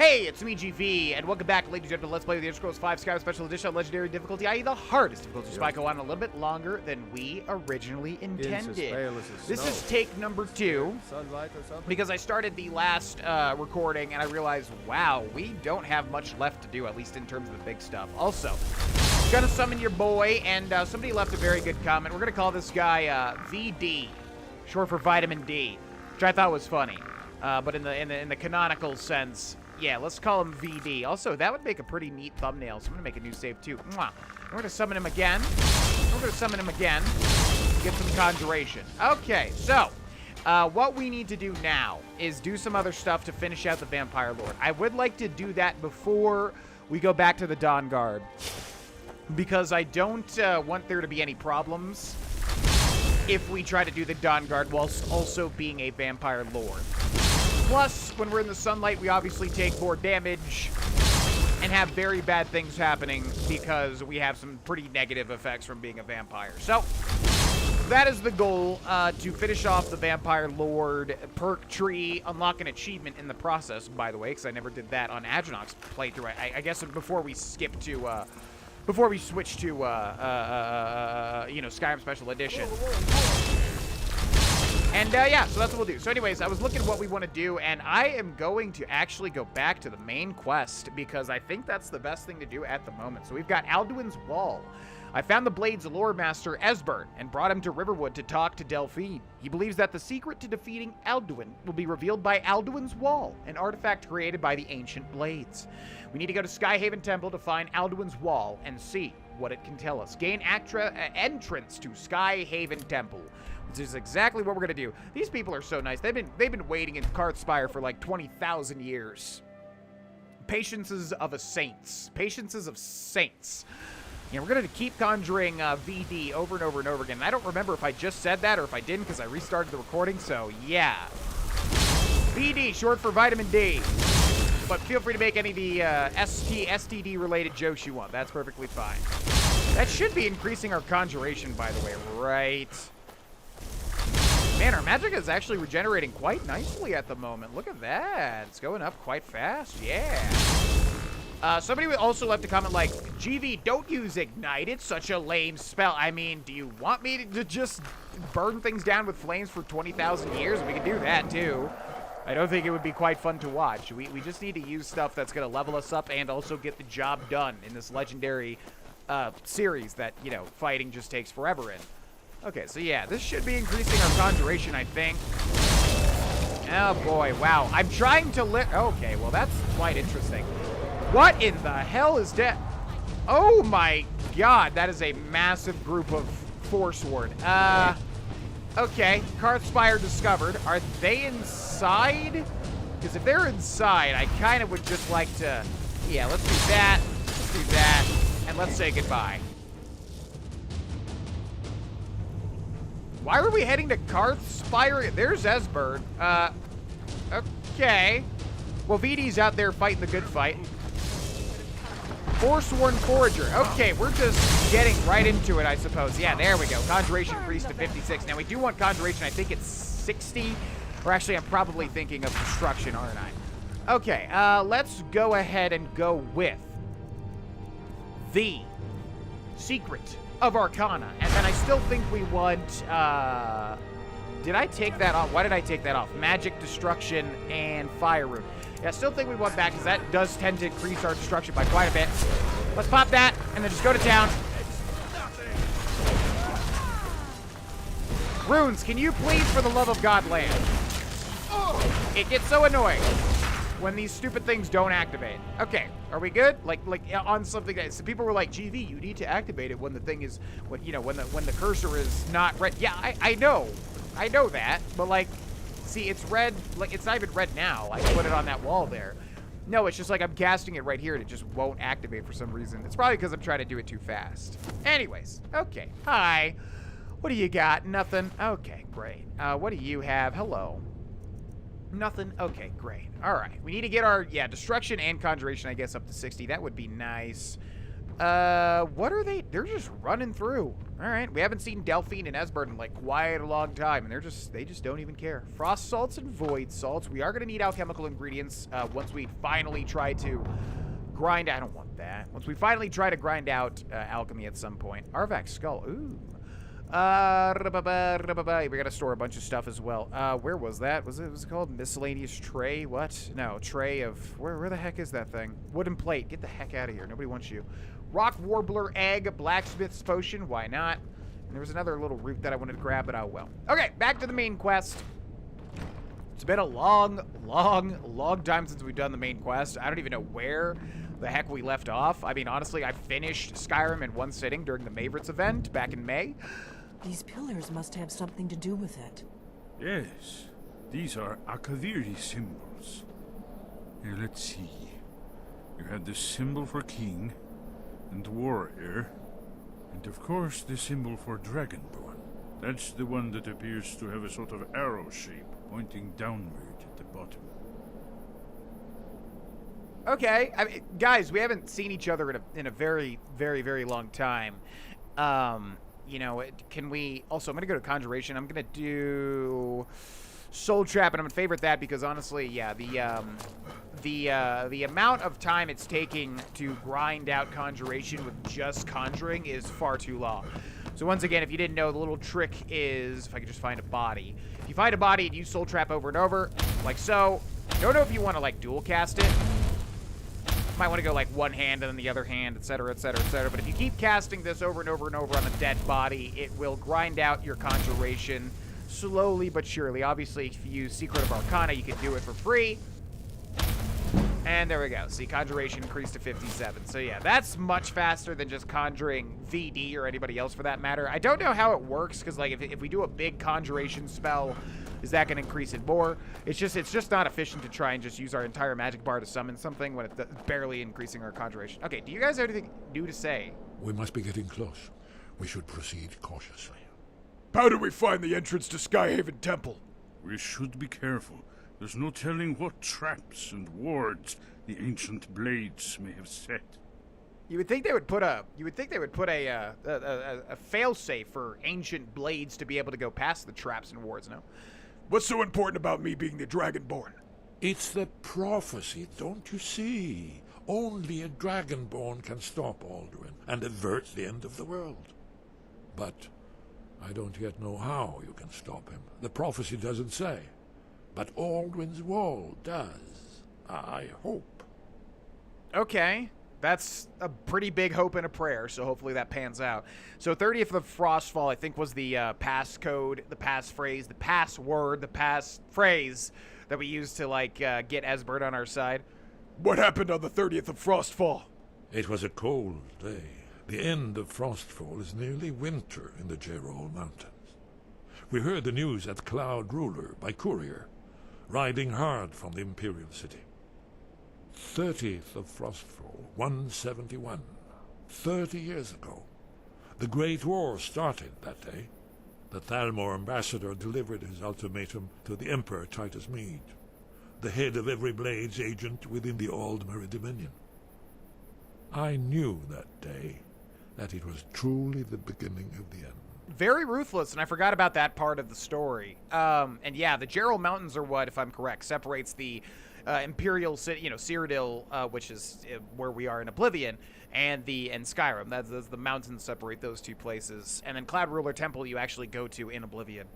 Hey, it's me, GV, and welcome back, ladies and gentlemen. Let's play with the Elder Scrolls 5 Skyrim Special Edition on Legendary difficulty, i.e. the hardest difficulty. Might go on a little bit longer than we originally intended. This is take number 2, because I started the last recording, and I realized, wow, we don't have much left to do, at least in terms of the big stuff. Also, gonna summon your boy, and somebody left a very good comment. We're gonna call this guy VD, short for Vitamin D, which I thought was funny. But in the canonical sense, yeah, let's call him VD. Also, that would make a pretty neat thumbnail, so I'm gonna make a new save too. Mwah. We're gonna summon him again. Get some conjuration. Okay, so what we need to do now is do some other stuff to finish out the Vampire Lord. I would like to do that before we go back to the Dawn Guard, because I don't want there to be any problems if we try to do the Dawn Guard whilst also being a Vampire Lord. Plus, when we're in the sunlight, we obviously take more damage and have very bad things happening because we have some pretty negative effects from being a vampire. So, that is the goal, to finish off the Vampire Lord perk tree, unlock an achievement in the process, by the way, because I never did that on Adronach's playthrough. I guess before we skip to, before we switch to, you know, Skyrim Special Edition. And, yeah, so that's what we'll do. So anyways, I was looking at what we want to do, and I am going to actually go back to the main quest, because I think that's the best thing to do at the moment. So we've got Alduin's Wall. I found the Blade's lore master, Esbern, and brought him to Riverwood to talk to Delphine. He believes that the secret to defeating Alduin will be revealed by Alduin's Wall, an artifact created by the ancient Blades. We need to go to Skyhaven Temple to find Alduin's Wall and see what it can tell us. Gain entrance to Skyhaven Temple, which is exactly what we're gonna do. These people are so nice. They've been waiting in Karthspire for like 20,000 years. Patiences of saints. Yeah, we're gonna keep conjuring VD over and over and over again. And I don't remember if I just said that or if I didn't, because I restarted the recording. So yeah, VD, short for Vitamin D. But feel free to make any of the STD related jokes you want. That's perfectly fine. That should be increasing our conjuration, by the way, right? Man, our magic is actually regenerating quite nicely at the moment. Look at that. It's going up quite fast. Yeah. Somebody also left a comment like, GV, don't use Ignite. It's such a lame spell. I mean, do you want me to just burn things down with flames for 20,000 years? We can do that, too. I don't think it would be quite fun to watch. We just need to use stuff that's going to level us up and also get the job done in this legendary series that, you know, fighting just takes forever in. Okay, so yeah, this should be increasing our conjuration, I think. Oh boy, wow. I'm trying to okay, well that's quite interesting. What in the hell is that? Oh my god, that is a massive group of Forsworn. Okay, Karthspire discovered. Are they inside? Because if they're inside, I kind of would just like to... Yeah, let's do that, and let's say goodbye. Why are we heading to Karthspire? There's Esbern. Okay. Well, VD's out there fighting the good fight. Forsworn Forager. Okay, we're just getting right into it, I suppose. Yeah, there we go. Conjuration increased to 56. Now, we do want conjuration. I think it's 60. Or actually, I'm probably thinking of destruction, aren't I? Okay, let's go ahead and go with the secret of Arcana. And then I still think we want, did I take that off? Why did I take that off? Magic, Destruction, and Fire Root. Yeah, I still think we want back, because that does tend to increase our destruction by quite a bit. Let's pop that, and then just go to town. Runes, can you please, for the love of God, land? It gets so annoying when these stupid things don't activate. Okay, are we good? Like on something that so people were like, GV, you need to activate it when the thing is, when you know, when the cursor is not red. Yeah, I know that, but like, see, it's red. Like, it's not even red now. I put it on that wall there. No, it's just like I'm casting it right here and it just won't activate for some reason. It's probably because I'm trying to do it too fast. Anyways, okay. Hi. What do you got? Nothing. Okay, great. What do you have? Hello. Nothing. Okay, great. All right. We need to get our, yeah, destruction and conjuration, I guess, up to 60. That would be nice. What are they? They're just running through. All right, we haven't seen Delphine and Esbern in like quite a long time, and they just don't even care. Frost salts and void salts. We are gonna need alchemical ingredients once we finally try to grind. I don't want that. Once we finally try to grind out alchemy at some point. Arvak's skull. Ooh. We gotta store a bunch of stuff as well. Where was that? Was it called miscellaneous tray? What? No, tray of where the heck is that thing? Wooden plate. Get the heck out of here. Nobody wants you. Rock warbler egg, blacksmith's potion. Why not? And there was another little root that I wanted to grab, but oh well. Okay, back to the main quest. It's been a long time since we've done the main quest. I don't even know where the heck we left off. I mean, honestly, I finished Skyrim in one sitting during the Maverick's event back in May. These pillars must have something to do with it. Yes, these are Akaviri symbols. Here, let's see. You have the symbol for king and warrior, and of course the symbol for dragonborn. That's the one that appears to have a sort of arrow shape pointing downward at the bottom. Okay, I mean, guys, we haven't seen each other in a very long time. You know, can we... Also, I'm going to go to Conjuration. I'm going to do Soul Trap, and I'm going to favorite that because, honestly, yeah, the amount of time it's taking to grind out Conjuration with just Conjuring is far too long. So, once again, if you didn't know, the little trick is, if I could just find a body. If you find a body and use Soul Trap over and over, like so, don't know if you want to, like, dual cast it. Might want to go like one hand and then the other hand, etc., etc., etc. But if you keep casting this over and over and over on a dead body, it will grind out your Conjuration slowly but surely. Obviously, if you use Secret of Arcana, you can do it for free. And there we go. See, Conjuration increased to 57. So yeah, that's much faster than just conjuring VD or anybody else for that matter. I don't know how it works, because like if we do a big Conjuration spell, is that going to increase it more? It's just not efficient to try and just use our entire magic bar to summon something when it's barely increasing our Conjuration. Okay, do you guys have anything new to say? We must be getting close. We should proceed cautiously. How do we find the entrance to Skyhaven Temple? We should be careful. There's no telling what traps and wards the ancient blades may have set. You would think they would put a failsafe for ancient blades to be able to go past the traps and wards, no? What's so important about me being the Dragonborn? It's the prophecy, don't you see? Only a Dragonborn can stop Alduin and avert the end of the world. But I don't yet know how you can stop him. The prophecy doesn't say. But Alduin's wall does. I hope. Okay. That's a pretty big hope and a prayer, so hopefully that pans out. So 30th of Frostfall, I think, was the passcode, the passphrase, the password, the passphrase that we used to, like, get Esbern on our side. What happened on the 30th of Frostfall? It was a cold day. The end of Frostfall is nearly winter in the Gerol Mountains. We heard the news at Cloud Ruler by courier, riding hard from the Imperial City. 30th of Frostfall, 171. 30 years ago. The Great War started that day. The Thalmor ambassador delivered his ultimatum to the Emperor Titus Mede, the head of every Blades agent within the Aldmeri Dominion. I knew that day that it was truly the beginning of the end. Very ruthless, and I forgot about that part of the story. And yeah, the Gerol Mountains are what, if I'm correct, separates the Imperial City, Cyrodiil, which is where we are in Oblivion, and Skyrim. That's the mountains separate those two places. And then Cloud Ruler Temple you actually go to in Oblivion.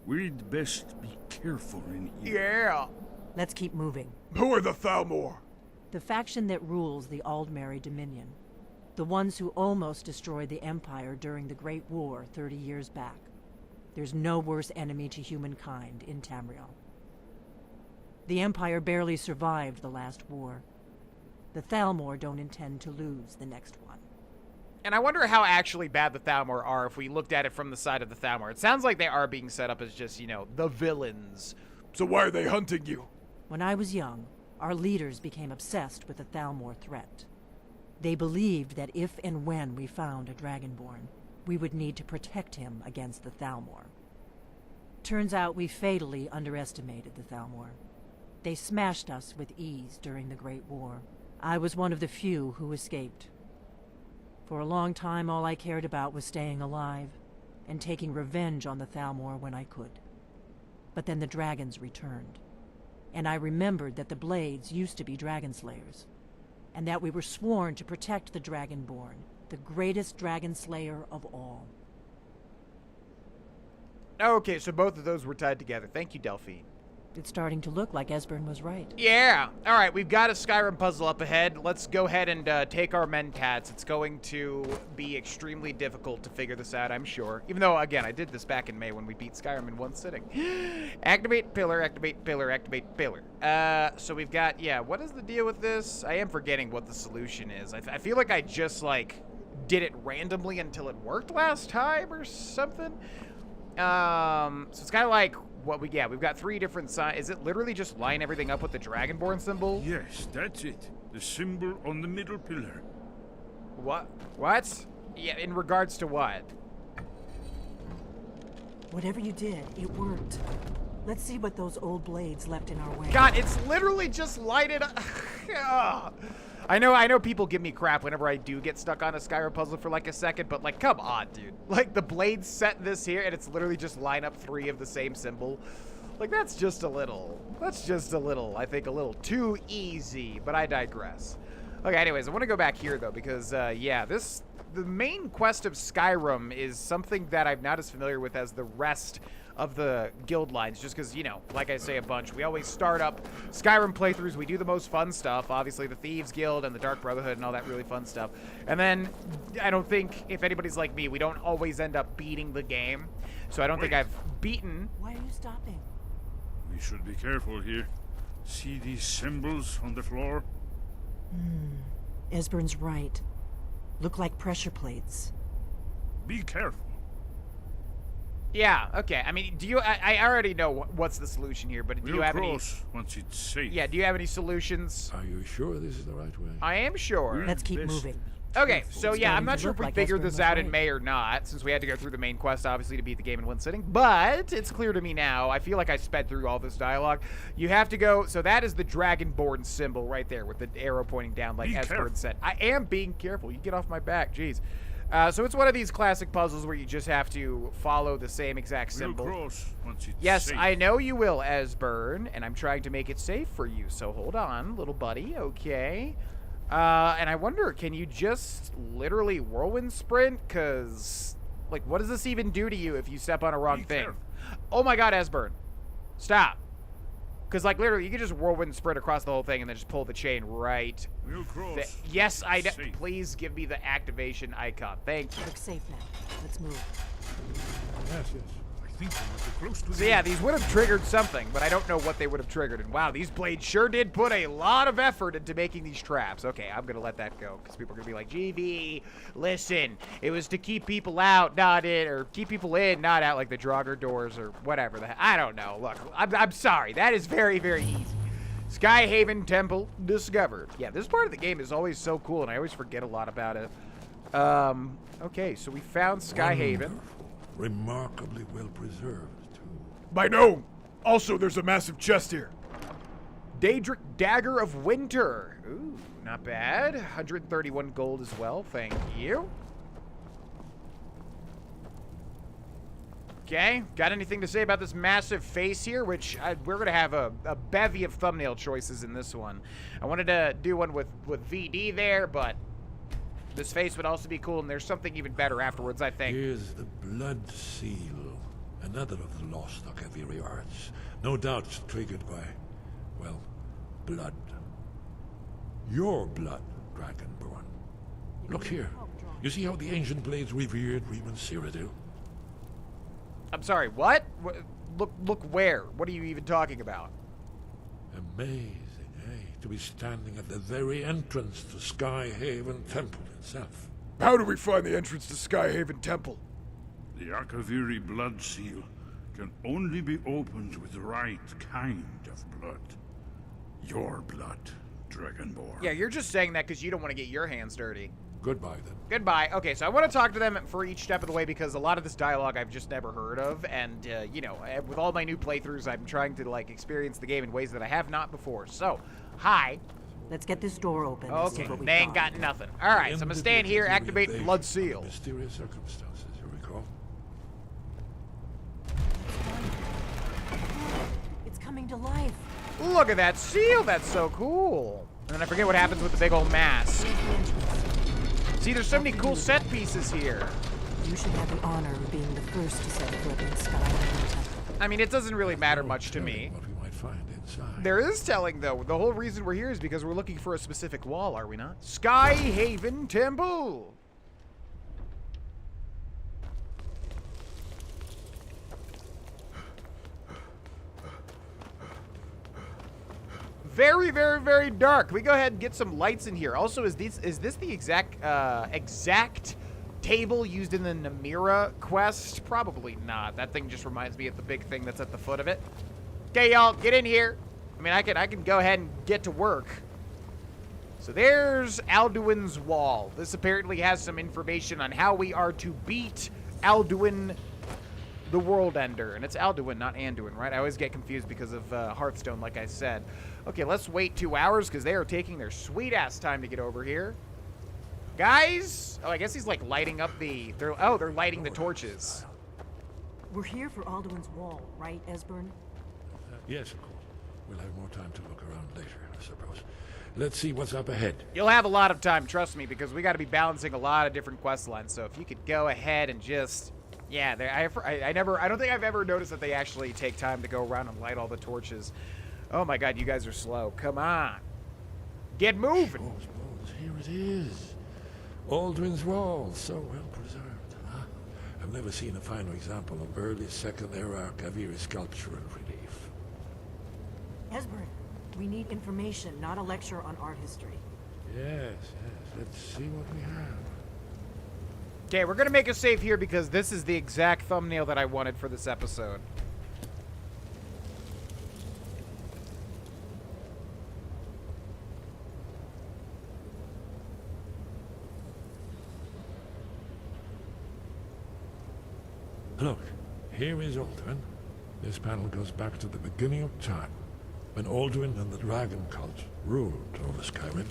We'd best be careful in here. Yeah. Let's keep moving. Who are the Thalmor? The faction that rules the Aldmeri Dominion. The ones who almost destroyed the Empire during the Great War 30 years back. There's no worse enemy to humankind in Tamriel. The Empire barely survived the last war. The Thalmor don't intend to lose the next one. And I wonder how actually bad the Thalmor are if we looked at it from the side of the Thalmor. It sounds like they are being set up as just, the villains. So why are they hunting you? When I was young, our leaders became obsessed with the Thalmor threat. They believed that if and when we found a Dragonborn, we would need to protect him against the Thalmor. Turns out we fatally underestimated the Thalmor. They smashed us with ease during the Great War. I was one of the few who escaped. For a long time, all I cared about was staying alive, and taking revenge on the Thalmor when I could. But then the dragons returned, and I remembered that the Blades used to be dragon slayers, and that we were sworn to protect the Dragonborn, the greatest dragon slayer of all. Okay, so both of those were tied together. Thank you, Delphine. It's starting to look like Esbern was right. Yeah. All right, we've got a Skyrim puzzle up ahead. Let's go ahead and take our mentats. It's going to be extremely difficult to figure this out, I'm sure. Even though, again, I did this back in May when we beat Skyrim in one sitting. Activate pillar, activate pillar, activate pillar. So we've got, yeah, what is the deal with this? I am forgetting what the solution is. I feel like I just, like, did it randomly until it worked last time or something. So it's kind of like what we get. We've got 3 different signs. Is it literally just line everything up with the Dragonborn symbol? Yes, that's it. The symbol on the middle pillar. What? What? Yeah, in regards to what? Whatever you did, it worked. Let's see what those old blades left in our way. God, it's literally just lighted up. Ugh. I know people give me crap whenever I do get stuck on a Skyrim puzzle for like a second, but like, come on, dude. Like, the blades set this here, and it's literally just line up 3 of the same symbol. Like, that's just a little, I think, a little too easy, but I digress. Okay, anyways, I want to go back here, though, because, yeah, the main quest of Skyrim is something that I'm not as familiar with as the rest of the guild lines, just because, you know, like I say a bunch, we always start up Skyrim playthroughs, we do the most fun stuff, obviously the Thieves Guild and the Dark Brotherhood and all that really fun stuff, and then I don't think, if anybody's like me, we don't always end up beating the game, so I don't think I've beaten. Why are you stopping? We should be careful here. See these symbols on the floor? Esbern's right. Look like pressure plates. Be careful. Yeah, okay. I mean, do you... I already know what's the solution here, but do you have any... cross once it's safe. Yeah, do you have any solutions? Are you sure this is the right way? I am sure. Let's keep moving. Okay, so yeah, I'm not sure if we like figured Esbern this was out in right. May or not, since we had to go through the main quest, obviously, to beat the game in one sitting, but it's clear to me now. I feel like I sped through all this dialogue. You have to go... So that is the Dragonborn symbol right there with the arrow pointing down like Esbern said. I am being careful. You get off my back. Jeez. So it's one of these classic puzzles where you just have to follow the same exact symbol. Cross once it's Yes, safe. I know you will, Esbern, and I'm trying to make it safe for you. So hold on, little buddy. Okay. And I wonder, can you just literally whirlwind sprint? Because, like, what does this even do to you if you step on a wrong thing? Careful. Oh my god, Esbern. Stop. Because, like, literally, you can just whirlwind sprint across the whole thing and then just pull the chain right. We'll cross. Yes, I do. Safe. Please give me the activation icon. Thank you. Looks safe now. Let's move. Yes, yes. I think we're close to So yeah, these would have triggered something, but I don't know what they would have triggered. And wow, these blades sure did put a lot of effort into making these traps. Okay, I'm gonna let that go, because people are gonna be like, GV, listen, it was to keep people out, not in, or keep people in, not out, like the Draugr doors or whatever. I don't know. Look, I'm sorry. That is very, very easy. Skyhaven Temple discovered. Yeah, this part of the game is always so cool, and I always forget a lot about it. Okay, so we found Skyhaven. Wonderful. Remarkably well preserved, too. By no! Also, there's a massive chest here. Daedric Dagger of Winter. Ooh, not bad. 131 gold as well. Thank you. Okay, got anything to say about this massive face here? Which we're going to have a bevy of thumbnail choices in this one. I wanted to do one with VD there, but this face would also be cool, and there's something even better afterwards, I think. Here's the blood seal, another of the lost Akaviri arts. No doubt triggered by, well, blood. Your blood, Dragonborn. Look here. You see how the ancient blades revered Reman Cyrodiil? I'm sorry, what? Look where? What are you even talking about? Amazing, eh? To be standing at the very entrance to Skyhaven Temple itself. How do we find the entrance to Skyhaven Temple? The Akaviri blood seal can only be opened with the right kind of blood. Your blood, Dragonborn. Yeah, you're just saying that because you don't want to get your hands dirty. Goodbye, then. Goodbye. Okay, so I want to talk to them for each step of the way because a lot of this dialogue I've just never heard of, and, you know, with all my new playthroughs, I'm trying to, like, experience the game in ways that I have not before. So, hi. Let's get this door open and see Okay, what we they ain't find. got nothing. All right, so I'm gonna stand here, activate Blood Seal. Mysterious circumstances, you recall? It's coming to life. Look at that seal, that's so cool. And then I forget what happens with the big old mask. See, there's so many cool set pieces here. You should have the honor of being the first to set foot in Skyrim Temple. I mean, it doesn't really matter much to me. What we might find inside. There is telling, though. The whole reason we're here is because we're looking for a specific wall, are we not? Skyhaven Temple! Very, very, very dark. Can we go ahead and get some lights in here? Also, is this the exact table used in the Namira quest? Probably not. That thing just reminds me of the big thing that's at the foot of it. Okay, y'all, get in here. I mean, I can go ahead and get to work. So there's Alduin's wall. This apparently has some information on how we are to beat Alduin, the World Ender. And it's Alduin, not Anduin, right? I always get confused because of Hearthstone, like I said. Okay, let's wait 2 hours because they are taking their sweet-ass time to get over here. Guys! Oh, I guess he's, like, lighting up the... They're lighting the torches. We're here for Alduin's wall, right, Esbern? Yes, of course. We'll have more time to look around later, I suppose. Let's see what's up ahead. You'll have a lot of time, trust me, because we got to be balancing a lot of different quest lines. So if you could go ahead and just... Yeah, I don't think I've ever noticed that they actually take time to go around and light all the torches. Oh my god, you guys are slow. Come on. Get moving. Suppose, here it is. Alduin's wall, so well preserved. Huh? I've never seen a finer example of early Second Era Kaviri sculpture and relief. Esbern, we need information, not a lecture on art history. Yes. Let's see what we have. Okay, we're going to make a save here because this is the exact thumbnail that I wanted for this episode. Look, here is Alduin. This panel goes back to the beginning of time, when Alduin and the dragon cult ruled over Skyrim.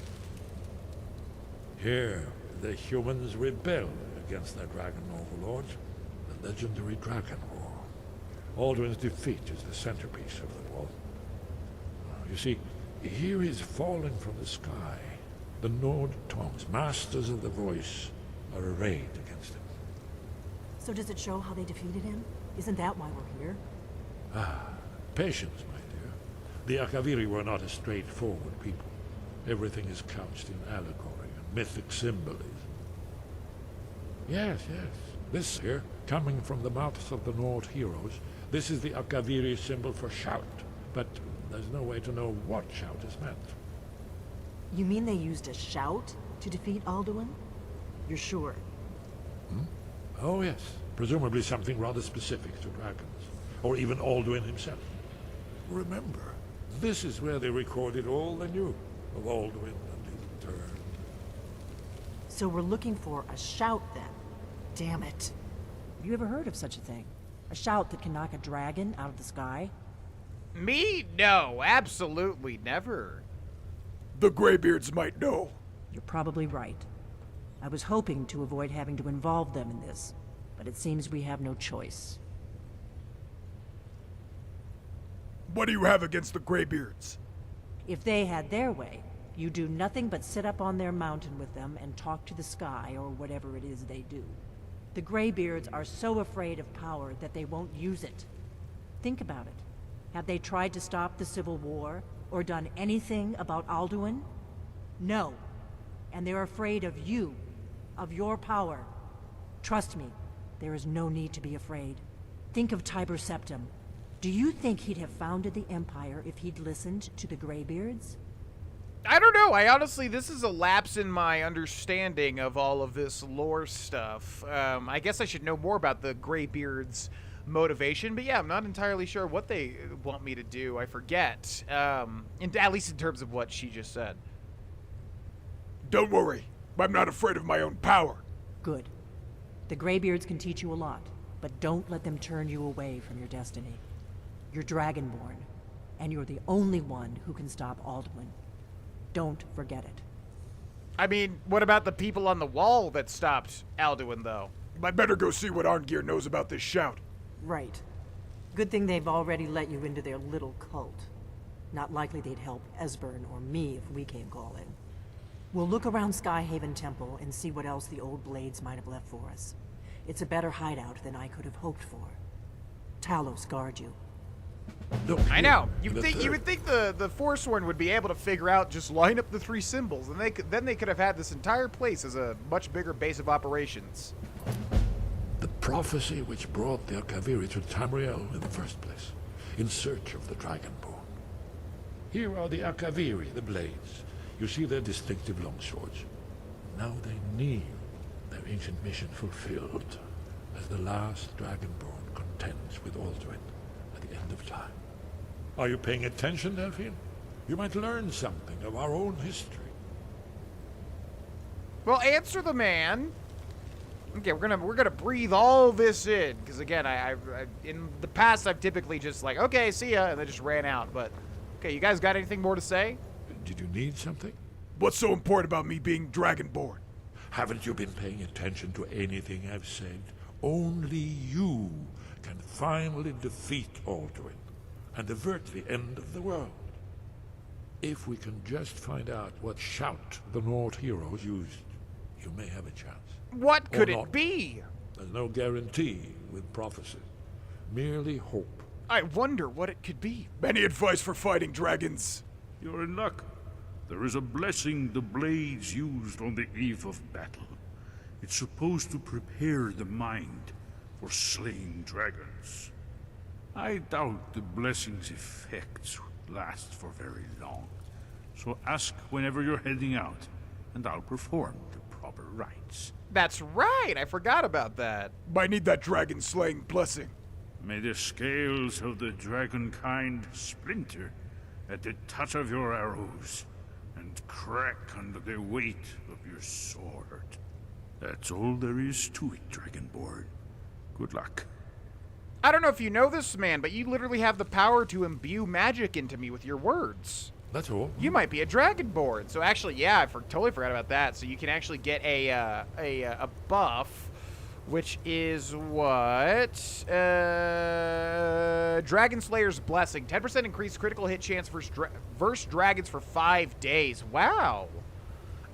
Here, the humans rebelled against their dragon overlords, the legendary Dragon War. Alduin's defeat is the centerpiece of the wall. You see, here is falling from the sky. The Nord tongues, masters of the voice, are arrayed against him. So does it show how they defeated him? Isn't that why we're here? Patience, my dear. The Akaviri were not a straightforward people. Everything is couched in allegory and mythic symbolism. Yes. This here, coming from the mouths of the Nord heroes, this is the Akaviri symbol for shout. But there's no way to know what shout is meant. You mean they used a shout to defeat Alduin? You're sure? Oh yes, presumably something rather specific to dragons, or even Alduin himself. Remember, this is where they recorded all they knew of Alduin and his return. So we're looking for a shout then. Damn it. Have you ever heard of such a thing? A shout that can knock a dragon out of the sky? Me? No, absolutely never. The Greybeards might know. You're probably right. I was hoping to avoid having to involve them in this, but it seems we have no choice. What do you have against the Greybeards? If they had their way, you do nothing but sit up on their mountain with them and talk to the sky or whatever it is they do. The Greybeards are so afraid of power that they won't use it. Think about it. Have they tried to stop the Civil War or done anything about Alduin? No. And they're afraid of you, of your power. Trust me, there is no need to be afraid. Think of Tiber Septim. Do you think he'd have founded the Empire if he'd listened to the Greybeards? I don't know. I honestly, this is a lapse in my understanding of all of this lore stuff. I guess I should know more about the Greybeards' motivation, but yeah, I'm not entirely sure what they want me to do. I forget. At least in terms of what she just said. Don't worry. I'm not afraid of my own power. Good. The Greybeards can teach you a lot, but don't let them turn you away from your destiny. You're Dragonborn, and you're the only one who can stop Alduin. Don't forget it. I mean, what about the people on the wall that stopped Alduin, though? I better go see what Arngeir knows about this shout. Right. Good thing they've already let you into their little cult. Not likely they'd help Esbern or me if we came calling. We'll look around Skyhaven Temple and see what else the old blades might have left for us. It's a better hideout than I could have hoped for. Talos guard you. Look, I know. here, You would think the Forsworn would be able to figure out, just line up the 3 symbols, and then they could have had this entire place as a much bigger base of operations. The prophecy which brought the Akaviri to Tamriel in the first place, in search of the Dragonborn. Here are the Akaviri, the blades. You see their distinctive longswords. Now they kneel, their ancient mission fulfilled, as the last Dragonborn contends with Alduin at the end of time. Are you paying attention, Delphine? You might learn something of our own history. Well, answer the man. Okay, we're gonna breathe all this in, because again, I in the past I've typically just like, okay, see ya, and then just ran out. But okay, you guys got anything more to say? Did you need something? What's so important about me being Dragonborn? Haven't you been paying attention to anything I've said? Only you can finally defeat Alduin and avert the end of the world. If we can just find out what shout the Nord heroes used, you may have a chance. What could Or not. it be? There's no guarantee with prophecy. Merely hope. I wonder what it could be. Any advice for fighting dragons? You're in luck. There is a blessing the blades used on the eve of battle. It's supposed to prepare the mind for slaying dragons. I doubt the blessing's effects last for very long. So ask whenever you're heading out, and I'll perform the proper rites. That's right. I forgot about that. Might need that dragon slaying blessing. May the scales of the dragonkind splinter at the touch of your arrows, and crack under the weight of your sword. That's all there is to it, Dragonborn. Good luck. I don't know if you know this, man, but you literally have the power to imbue magic into me with your words. That's all. You might be a Dragonborn. So actually, yeah, I totally forgot about that. So you can actually get a buff, which is what? Dragon Slayer's Blessing. 10% increased critical hit chance versus dragons for 5 days. Wow.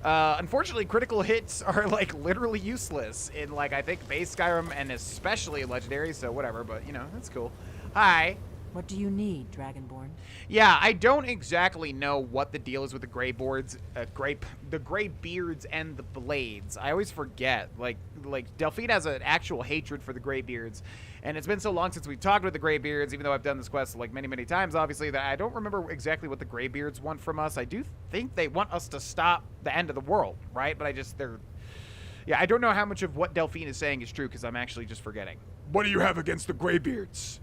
Unfortunately, critical hits are, like, literally useless in, like, I think base Skyrim and especially in Legendary, so whatever, but, you know, that's cool. Hi. What do you need, Dragonborn? Yeah, I don't exactly know what the deal is with the the gray beards and the blades. I always forget. Like Delphine has an actual hatred for the gray beards, and it's been so long since we've talked with the gray beards, even though I've done this quest like many times, obviously, that I don't remember exactly what the gray beards want from us. I do think they want us to stop the end of the world, right? But yeah, I don't know how much of what Delphine is saying is true because I'm actually just forgetting. What do you have against the Greybeards?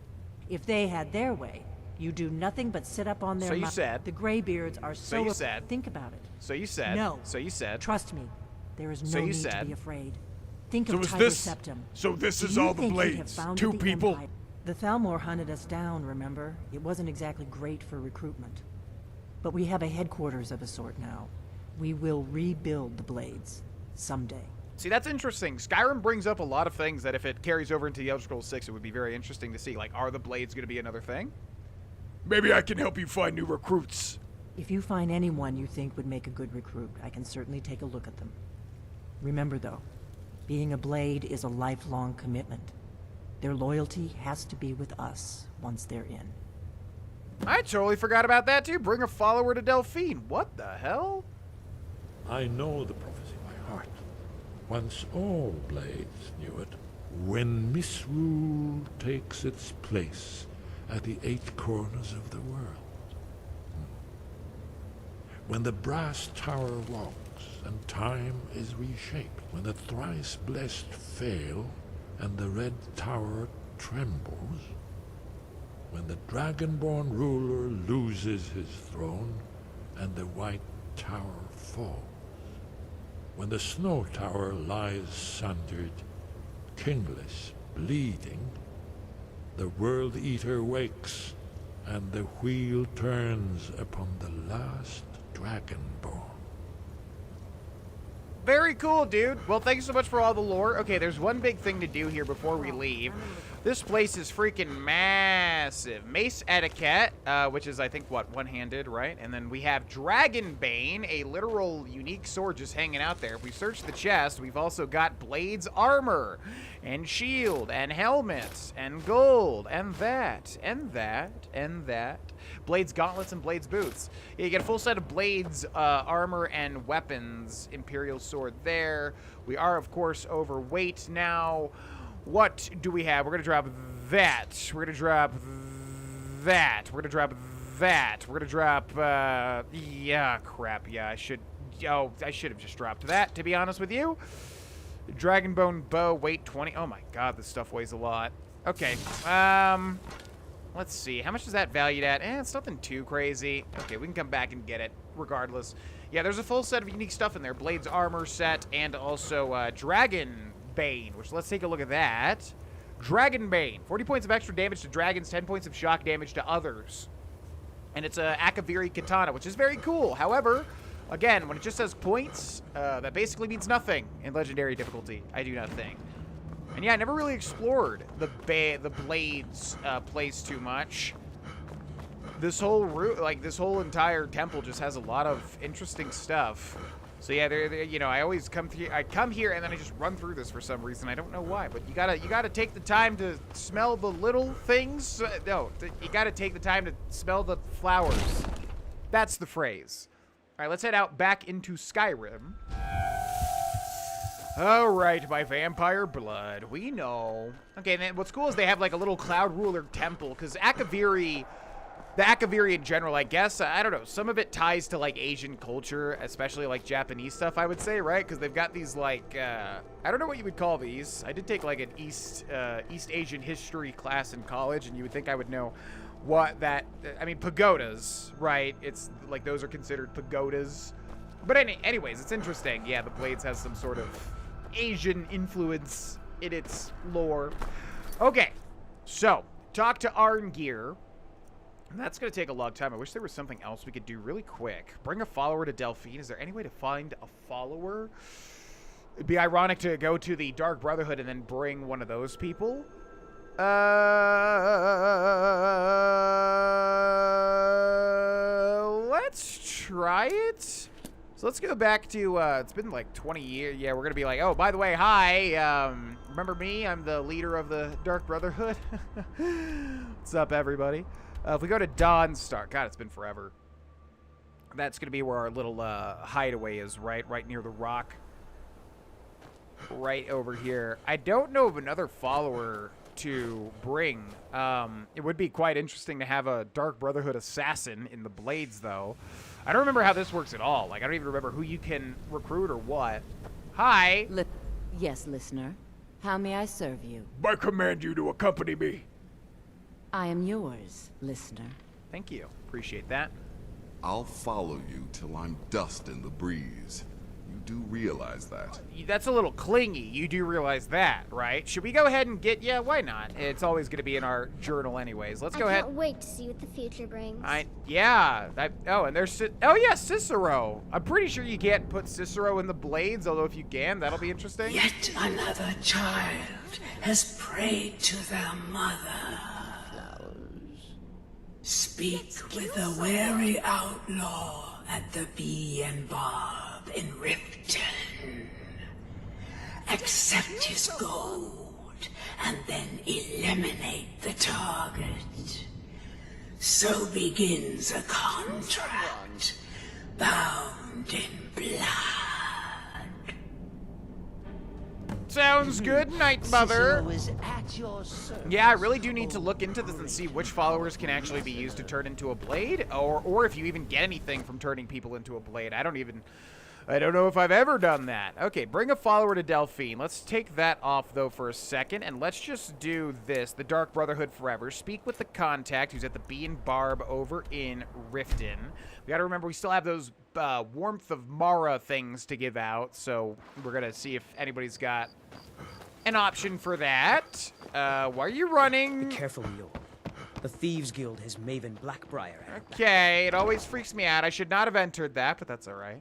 If they had their way, you do nothing but sit up on their So you said. The Greybeards are so... you said. Think about it. So you said. No. So you said. Trust me. There is no So you need said. to be afraid. Think So of is Tiger this... Septum. So this Do is you all the think he'd have blades? founded 2 the people? Empire? The Thalmor hunted us down, remember? It wasn't exactly great for recruitment. But we have a headquarters of a sort now. We will rebuild the blades. Someday. See, that's interesting. Skyrim brings up a lot of things that if it carries over into the Elder Scrolls 6, it would be very interesting to see. Like, are the blades going to be another thing? Maybe I can help you find new recruits. If you find anyone you think would make a good recruit, I can certainly take a look at them. Remember, though, being a blade is a lifelong commitment. Their loyalty has to be with us once they're in. I totally forgot about that, too. Bring a follower to Delphine. What the hell? I know the prophecy by heart. Once all blades knew it. When misrule takes its place at the 8 corners of the world. When the brass tower walks and time is reshaped. When the thrice blessed fail and the red tower trembles. When the dragonborn ruler loses his throne and the white tower falls. When the snow tower lies sundered, kingless, bleeding, the world eater wakes, and the wheel turns upon the last Dragonborn. Very cool, dude. Well, thank you so much for all the lore. Okay, there's one big thing to do here before we leave. This place is freaking massive. Mace etiquette, which is, I think, what, one-handed, right? And then we have Dragonbane, a literal unique sword just hanging out there. If we search the chest, we've also got Blades armor, and shield, and helmets, and gold, and that, and that, and that. Blades gauntlets and Blades boots. Yeah, you get a full set of Blades armor and weapons. Imperial sword there. We are, of course, overweight now. What do we have? We're going to drop that. We're going to drop that. We're going to drop that. We're going to drop, yeah, crap. Yeah, I should have just dropped that, to be honest with you. Dragonbone bow, weight 20. Oh my god, this stuff weighs a lot. Okay, let's see. How much is that valued at? It's nothing too crazy. Okay, we can come back and get it regardless. Yeah, there's a full set of unique stuff in there. Blades armor set and also Dragonbane, which let's take a look at that. Dragonbane. 40 points of extra damage to dragons, 10 points of shock damage to others. And it's a Akaviri katana, which is very cool. However, again, when it just says points, that basically means nothing in legendary difficulty. I do not think. And yeah, I never really explored the Blades place too much. This whole route, like this whole entire temple, just has a lot of interesting stuff. So yeah, you know, I always come here. I come here and then I just run through this for some reason. I don't know why, but you gotta take the time to smell the little things. No, you gotta take the time to smell the flowers. That's the phrase. All right, let's head out back into Skyrim. All right, my vampire blood. We know. Okay, and then what's cool is they have like a little Cloud Ruler temple, because Akaviri, the Akaviri in general, I guess, I don't know, some of it ties to like Asian culture, especially like Japanese stuff, I would say, right? Because they've got these like, I don't know what you would call these. I did take like an East Asian history class in college, and you would think I would know what that, I mean, pagodas, right? It's like those are considered pagodas. But anyways, it's interesting. Yeah, the Blades has some sort of Asian influence in its lore. Okay, so talk to Arngir. That's going to take a long time. I wish there was something else we could do really quick. Bring a follower to Delphine. Is there any way to find a follower? It'd be ironic to go to the Dark Brotherhood and then bring one of those people. Let's try it. So let's go back to, it's been like 20 years. Yeah, we're going to be like, oh, by the way, hi. Remember me? I'm the leader of the Dark Brotherhood. What's up, everybody? If we go to Dawnstar, God, it's been forever. That's going to be where our little hideaway is, right? Right near the rock. Right over here. I don't know of another follower to bring. It would be quite interesting to have a Dark Brotherhood assassin in the Blades, though. I don't remember how this works at all. Like, I don't even remember who you can recruit or what. Hi. Yes, listener. How may I serve you? I command you to accompany me. I am yours, listener. Thank you. Appreciate that. I'll follow you till I'm dust in the breeze. You do realize that. That's a little clingy. You do realize that, right? Should we go ahead and get... Yeah, why not? It's always going to be in our journal anyways. Let's go ahead. I can't wait to see what the future brings. Oh, and there's... Oh, yeah, Cicero. I'm pretty sure you can't put Cicero in the Blades, although if you can, that'll be interesting. Yet another child has prayed to their mother. Speak with the wary outlaw at the Bee and Barb in Riften. Accept his gold, and then eliminate the target. So begins a contract, bound in blood. Sounds good, Night Mother. Yeah, I really do need to look into this and see which followers can actually be used to turn into a blade, or if you even get anything from turning people into a blade. I don't know if I've ever done that. Okay, bring a follower to Delphine. Let's take that off, though, for a second, and let's just do this. The Dark Brotherhood forever. Speak with the contact who's at the Bee and Barb over in Riften. We gotta remember we still have those Warmth of Mara things to give out, so we're gonna see if anybody's got an option for that. Why are you running? Be careful, Leo. The Thieves Guild has Maven Blackbriar. Okay, it always freaks me out. I should not have entered that, but that's alright.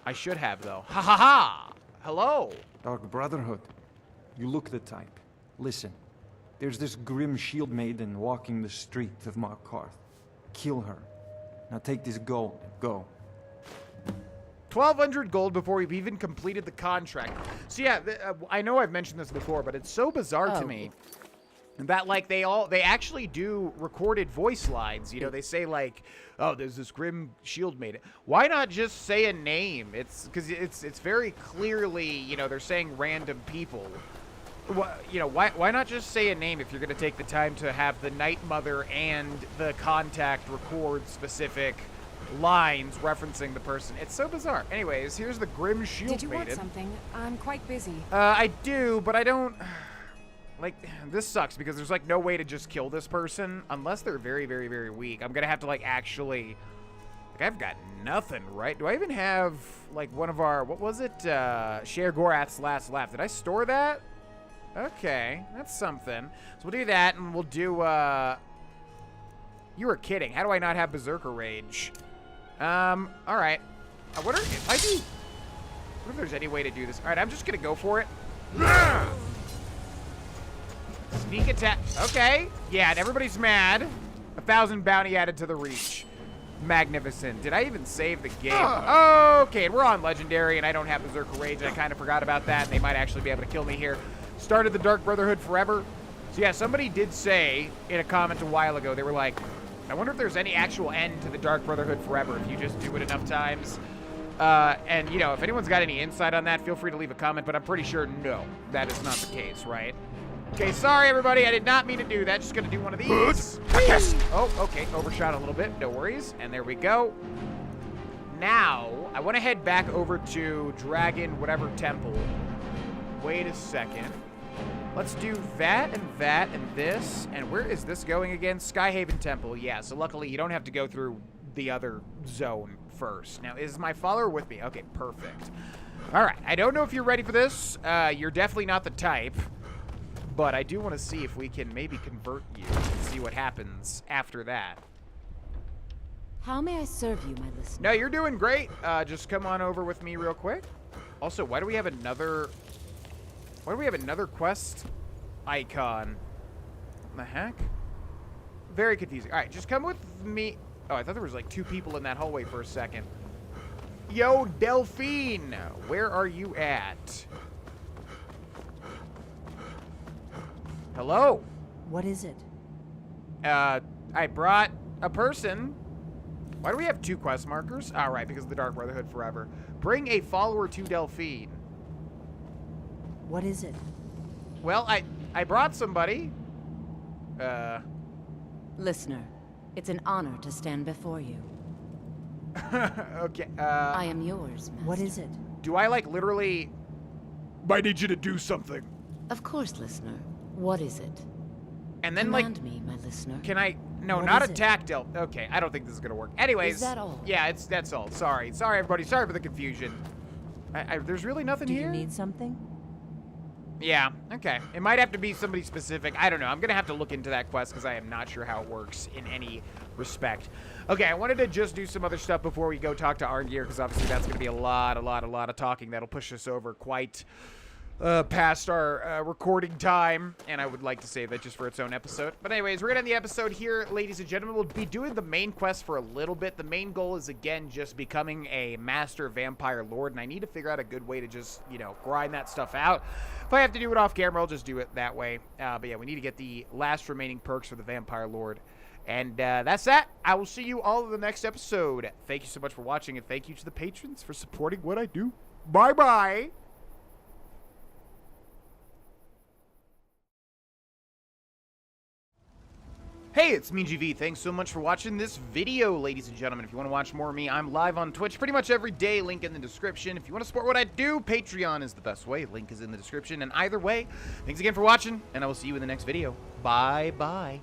I should have, though. Ha ha ha! Hello! Dark Brotherhood. You look the type. Listen. There's this grim shield maiden walking the streets of Markarth. Kill her. Now take this gold and go. 1,200 gold before we've even completed the contract. So yeah, I know I've mentioned this before, but it's so bizarre to me that like they actually do recorded voice lines. You know, they say like, "Oh, there's this grim shield maiden." Why not just say a name? It's because it's very clearly, you know, they're saying random people. You know, why not just say a name if you're going to take the time to have the Night Mother and the contact record specific lines referencing the person? It's so bizarre. Anyways, here's the Grim Shield Maiden. Did you want something? I'm quite busy. I do, but I don't... Like, this sucks because there's, like, no way to just kill this person unless they're very, very, very weak. I'm going to have to, like, actually... Like, I've got nothing, right? Do I even have, like, one of our... What was it? Sheogorath's Last Laugh. Did I store that? Okay, that's something. So we'll do that, and we'll do, You were kidding. How do I not have Berserker Rage? Alright. I wonder if I do... What if there's any way to do this? Alright, I'm just gonna go for it. Sneak attack. Okay. Yeah, and everybody's mad. 1,000 bounty added to the reach. Magnificent. Did I even save the game? Okay, and we're on Legendary, and I don't have Berserker Rage, and I kind of forgot about that, and they might actually be able to kill me here. Started the Dark Brotherhood forever. So yeah, somebody did say in a comment a while ago, they were like, I wonder if there's any actual end to the Dark Brotherhood forever if you just do it enough times. And, you know, if anyone's got any insight on that, feel free to leave a comment, but I'm pretty sure no, that is not the case, right? Okay, sorry, everybody. I did not mean to do that. Just going to do one of these. Yes. Oh, okay. Overshot a little bit. No worries. And there we go. Now, I want to head back over to Dragon whatever temple. Wait a second. Let's do that and this. And where is this going again? Skyhaven Temple. Yeah, so luckily you don't have to go through the other zone first. Now, is my follower with me? Okay, perfect. All right. I don't know if you're ready for this. You're definitely not the type. But I do want to see if we can maybe convert you and see what happens after that. How may I serve you, my listener? No, you're doing great. Just come on over with me real quick. Also, why do we have another... Why do we have another quest icon? What the heck? Very confusing. All right, just come with me. Oh, I thought there was like 2 people in that hallway for a second. Yo, Delphine, where are you at? Hello? What is it? I brought a person. Why do we have 2 quest markers? All right, because of the Dark Brotherhood forever. Bring a follower to Delphine. What is it? Well, I brought somebody. Listener, it's an honor to stand before you. Okay, I am yours, master. What is it? Do I, like, literally... I need you to do something. Of course, listener. What is it? And then, Command me, my listener. Can I... No, What not is it? attack Del... Okay, I don't think this is gonna work. Anyways... Is that all? Yeah, that's all. Sorry. Sorry, everybody. Sorry for the confusion. There's really nothing Do here? you need something? Yeah, okay. It might have to be somebody specific. I don't know. I'm going to have to look into that quest because I am not sure how it works in any respect. Okay, I wanted to just do some other stuff before we go talk to Arngeir because obviously that's going to be a lot of talking that'll push us over quite past our recording time, and I would like to save it just for its own episode. But anyways, we're going to end the episode here, ladies and gentlemen. We'll be doing the main quest for a little bit. The main goal is, again, just becoming a master vampire lord, and I need to figure out a good way to just, you know, grind that stuff out. If I have to do it off camera, I'll just do it that way. But yeah, we need to get the last remaining perks for the vampire lord. And that's that. I will see you all in the next episode. Thank you so much for watching, and thank you to the patrons for supporting what I do. Bye-bye. Hey, it's me, GV. Thanks so much for watching this video, ladies and gentlemen. If you want to watch more of me, I'm live on Twitch pretty much every day. Link in the description. If you want to support what I do, Patreon is the best way. Link is in the description. And either way, thanks again for watching, and I will see you in the next video. Bye-bye.